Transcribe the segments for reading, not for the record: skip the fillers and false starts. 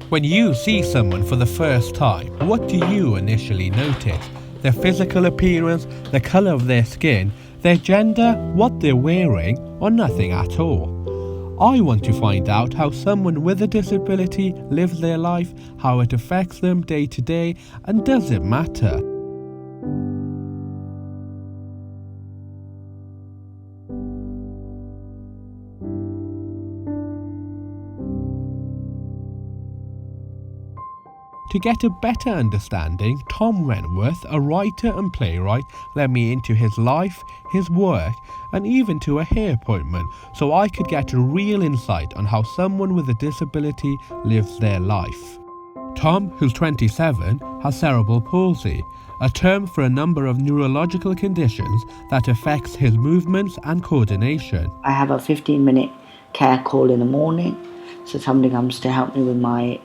When you see someone for the first time, what do you initially notice? Their physical appearance, the colour of their skin, their gender, what they're wearing, or nothing at all? I want to find out how someone with a disability lives their life, how it affects them day to day, and does it matter? To get a better understanding, Tom Wentworth, a writer and playwright, led me into his life, his work, and even to a hair appointment so I could get a real insight on how someone with a disability lives their life. Tom, who's 27, has cerebral palsy, a term for a number of neurological conditions that affects his movements and coordination. I have a 15-minute care call in the morning. So somebody comes to help me with my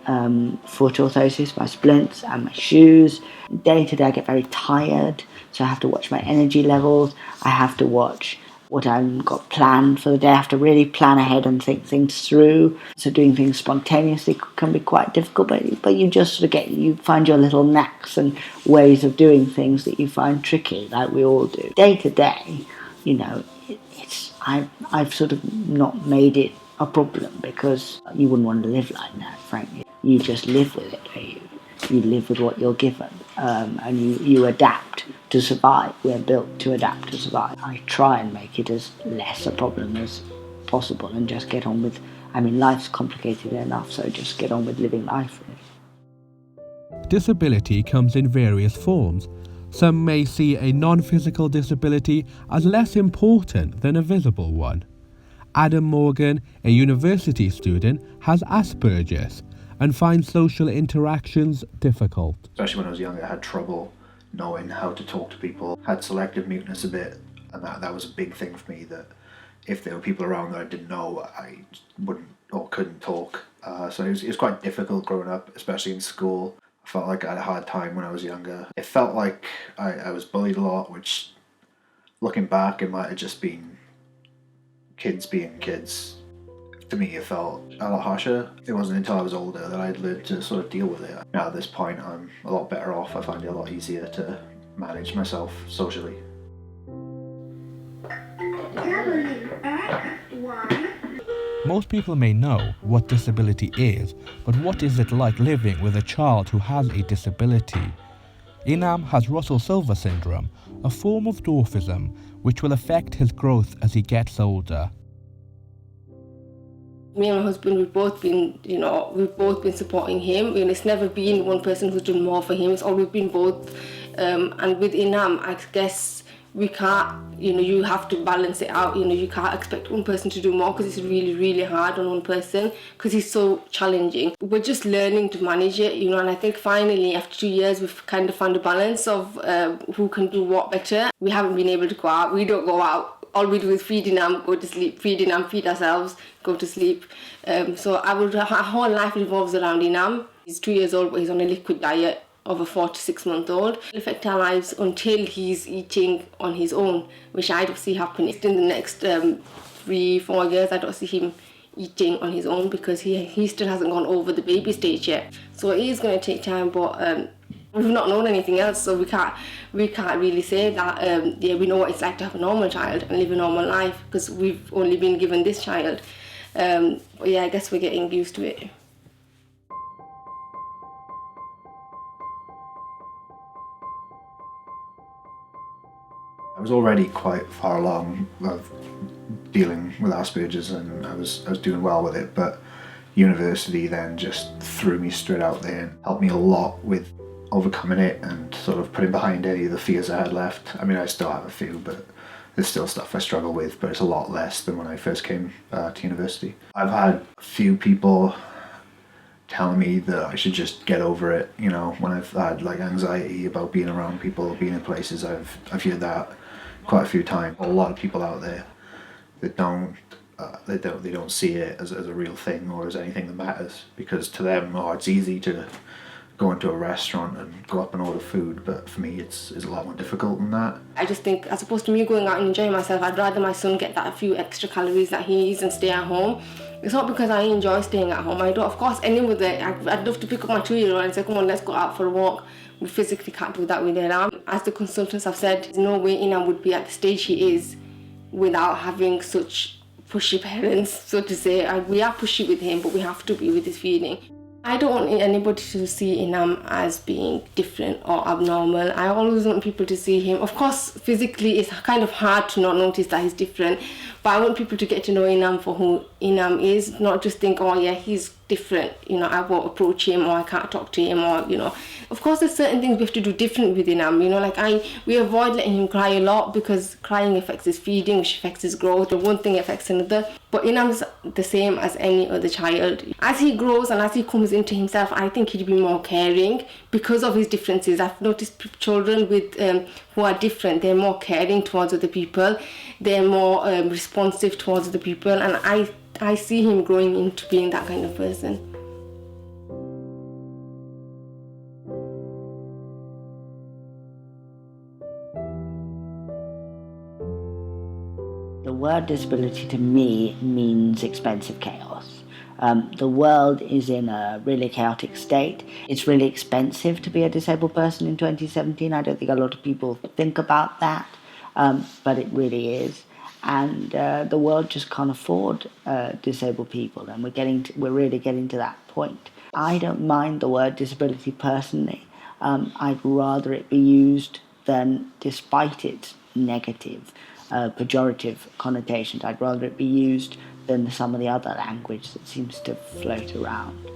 foot orthosis, my splints and my shoes. Day to day I get very tired, so I have to watch my energy levels. I have to watch what I've got planned for the day. I have to really plan ahead and think things through. So doing things spontaneously can be quite difficult, but you just sort of you find your little knacks and ways of doing things that you find tricky, like we all do. Day to day, I've sort of not made it a problem because you wouldn't want to live like that, frankly. You just live with it. You live with what you're given, and you adapt to survive. We're built to adapt to survive. I try and make it as less a problem as possible and just get on with, life's complicated enough, so just get on with living life. Disability comes in various forms. Some may see a non-physical disability as less important than a visible one. Adam Morgan, a university student, has Asperger's and finds social interactions difficult. Especially when I was younger, I had trouble knowing how to talk to people, had selective muteness a bit, and that was a big thing for me, that if there were people around that I didn't know, I wouldn't or couldn't talk. So it was quite difficult growing up, especially in school. I felt like I had a hard time when I was younger. It felt like I was bullied a lot, which, looking back, it might have just been kids being kids. To me, it felt a lot harsher. It wasn't until I was older that I'd learned to sort of deal with it. Now at this point, I'm a lot better off. I find it a lot easier to manage myself socially. Most people may know what disability is, but what is it like living with a child who has a disability? Inam has Russell-Silver syndrome, a form of dwarfism which will affect his growth as he gets older. Me and my husband, we've both been supporting him. It's never been one person who's done more for him. It's always been both. And with Inam, I guess we can't, you have to balance it out. You can't expect one person to do more because it's really, really hard on one person because he's so challenging. We're just learning to manage it, and I think finally after 2 years we've kind of found a balance of who can do what better. We haven't been able to go out. We don't go out. All we do is feed Inam, go to sleep, feed Inam, feed ourselves, go to sleep. So our whole life revolves around Inam. He's 2 years old, but he's on a liquid diet of a 4 to 6 month old. It'll affect our lives until he's eating on his own, which I don't see happening. In the next 3-4 years, I don't see him eating on his own because he still hasn't gone over the baby stage yet. So it is going to take time, but we've not known anything else, so we can't really say that we know what it's like to have a normal child and live a normal life because we've only been given this child. But yeah, I guess we're getting used to it. I was already quite far along of dealing with Asperger's, and I was doing well with it, but university then just threw me straight out there and helped me a lot with overcoming it and sort of putting behind any of the fears I had left. I still have a few, but there's still stuff I struggle with, but it's a lot less than when I first came to university. I've had a few people telling me that I should just get over it, when I've had anxiety about being around people, being in places. I've heard that quite a few times. A lot of people out there that they don't see it as a real thing or as anything that matters, because to them, it's easy to go into a restaurant and go up and order food, but for me it's a lot more difficult than that. I just think as opposed to me going out and enjoying myself, I'd rather my son get that a few extra calories that he needs and stay at home. It's not because I enjoy staying at home. I don't. Of course, any mother, I'd love to pick up my 2-year-old and say, come on, let's go out for a walk. We physically can't do that with Inam. As the consultants have said, there's no way Inam would be at the stage he is without having such pushy parents, so to say. We are pushy with him, but we have to be with his feeding. I don't want anybody to see Inam as being different or abnormal. I always want people to see him. Of course, physically, it's kind of hard to not notice that he's different, but I want people to get to know Inam for who Inam is, not just think, oh yeah, he's different, I won't approach him, or I can't talk to him, or, of course there's certain things we have to do different with Inam, we avoid letting him cry a lot because crying affects his feeding, which affects his growth, and one thing affects another. But Inam's the same as any other child. As he grows and as he comes into himself, I think he'd be more caring because of his differences. I've noticed children with who are different, they're more caring towards other people, they're more responsive towards other people, and I see him growing into being that kind of person. The word disability to me means expensive chaos. The world is in a really chaotic state. It's really expensive to be a disabled person in 2017. I don't think a lot of people think about that, but it really is. And the world just can't afford disabled people, and we're really getting to that point. I don't mind the word disability personally. I'd rather it be used than, despite its negative, pejorative connotations, I'd rather it be used than some of the other language that seems to float around.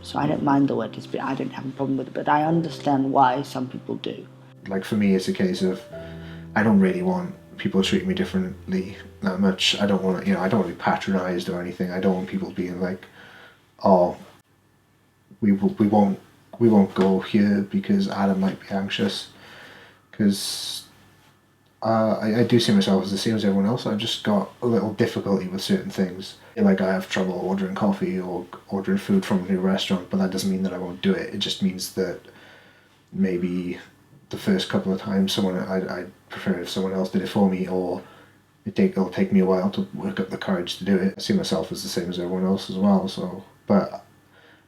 So I don't mind the word disability. I don't have a problem with it, but I understand why some people do. Like for me, it's a case of I don't really want people treating me differently that much. I don't want to, I don't want to be patronised or anything. I don't want people being like, oh, we won't go here because Adam might be anxious. Because I do see myself as the same as everyone else. I've just got a little difficulty with certain things. Like I have trouble ordering coffee or ordering food from a new restaurant, but that doesn't mean that I won't do it. It just means that maybe the first couple of times I'd prefer if someone else did it for me, or it'll take me a while to work up the courage to do it. I see myself as the same as everyone else as well. So,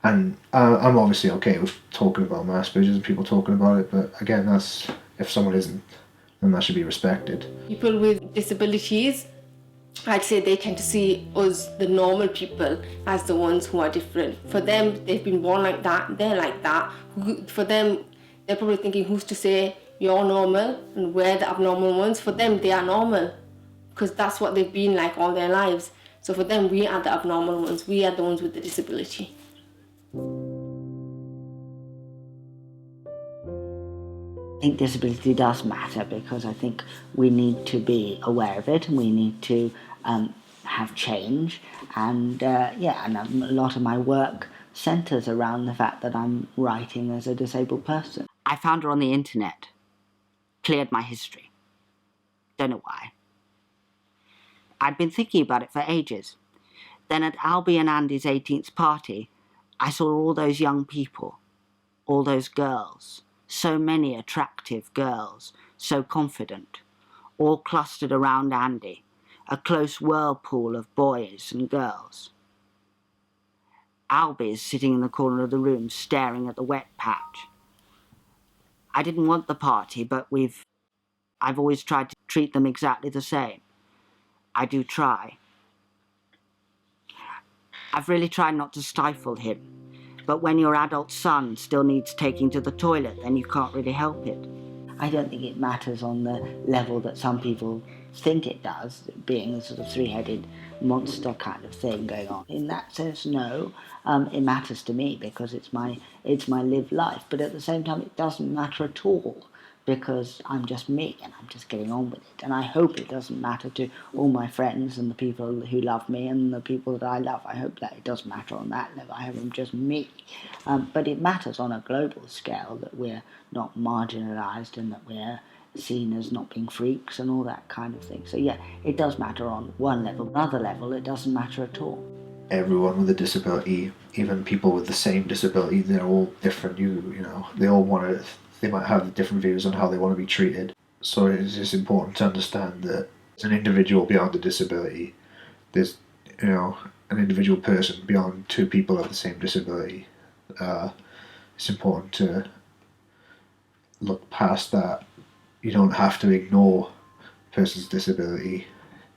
I'm obviously okay with talking about my Asperger's and people talking about it, but again, that's, if someone isn't, then that should be respected. People with disabilities, I'd say they tend to see us, the normal people, as the ones who are different. For them, they've been born like that, they're like that. For them, they're probably thinking, who's to say you're normal and we're the abnormal ones? For them, they are normal because that's what they've been like all their lives. So for them, we are the abnormal ones. We are the ones with the disability. I think disability does matter because I think we need to be aware of it and we need to have change. And and a lot of my work centres around the fact that I'm writing as a disabled person. I found her on the internet, cleared my history. Don't know why. I'd been thinking about it for ages. Then at Albie and Andy's 18th party, I saw all those young people, all those girls, so many attractive girls, so confident, all clustered around Andy, a close whirlpool of boys and girls. Albie's sitting in the corner of the room staring at the wet patch. I didn't want the party, but I've always tried to treat them exactly the same. I do try. I've really tried not to stifle him, but when your adult son still needs taking to the toilet, then you can't really help it. I don't think it matters on the level that some people think it does, being a sort of three-headed monster kind of thing going on. In that sense, no. It matters to me because it's my lived life, but at the same time it doesn't matter at all because I'm just me and I'm just getting on with it. And I hope it doesn't matter to all my friends and the people who love me and the people that I love. I hope that it doesn't matter on that level. I hope I'm just me. But it matters on a global scale that we're not marginalised and that we're seen as not being freaks and all that kind of thing. So yeah, it does matter on one level. Another level, it doesn't matter at all. Everyone with a disability, even people with the same disability, they're all different. They might have different views on how they want to be treated. So it's just important to understand that as an individual beyond a disability, there's, an individual person beyond two people of the same disability. It's important to look past that. You don't have to ignore a person's disability,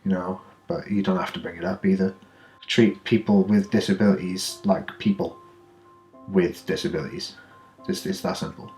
but you don't have to bring it up either. Treat people with disabilities like people with disabilities. It's that simple.